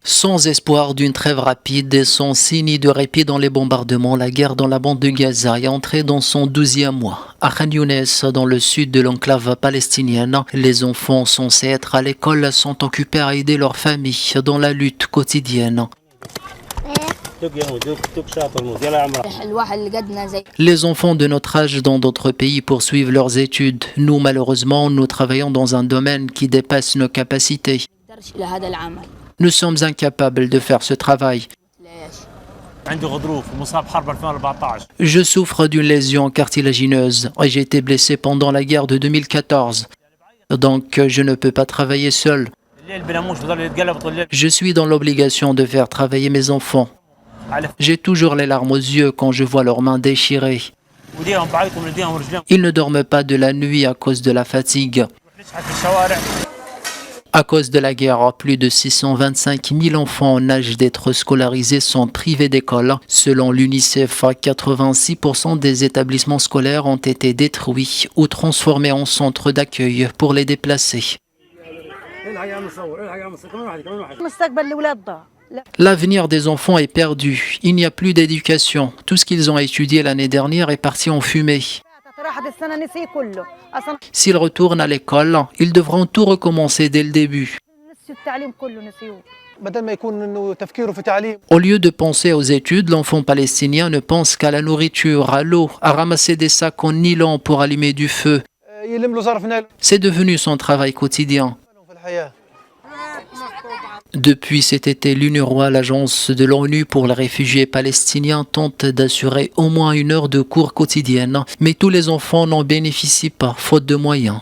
Sans espoir d'une trêve rapide et sans signe de répit dans les bombardements, la guerre dans la bande de Gaza est entrée dans son 12e mois. À Khan Younes, dans le sud de l'enclave palestinienne, les enfants censés être à l'école sont occupés à aider leurs familles dans la lutte quotidienne. Les enfants de notre âge dans d'autres pays poursuivent leurs études. Nous, malheureusement, nous travaillons dans un domaine qui dépasse nos capacités. Nous sommes incapables de faire ce travail. Je souffre d'une lésion cartilagineuse et j'ai été blessé pendant la guerre de 2014. Donc, je ne peux pas travailler seul. Je suis dans l'obligation de faire travailler mes enfants. J'ai toujours les larmes aux yeux quand je vois leurs mains déchirées. Ils ne dorment pas de la nuit à cause de la fatigue. À cause de la guerre, plus de 625 000 enfants en âge d'être scolarisés sont privés d'école. Selon l'UNICEF, 86% des établissements scolaires ont été détruits ou transformés en centres d'accueil pour les déplacés. L'avenir des enfants est perdu. Il n'y a plus d'éducation. Tout ce qu'ils ont étudié l'année dernière est parti en fumée. S'ils retournent à l'école, ils devront tout recommencer dès le début. Au lieu de penser aux études, l'enfant palestinien ne pense qu'à la nourriture, à l'eau, à ramasser des sacs en nylon pour allumer du feu. C'est devenu son travail quotidien. Depuis cet été, l'UNRWA, l'agence de l'ONU pour les réfugiés palestiniens, tente d'assurer au moins 1 heure de cours quotidienne, mais tous les enfants n'en bénéficient pas, faute de moyens.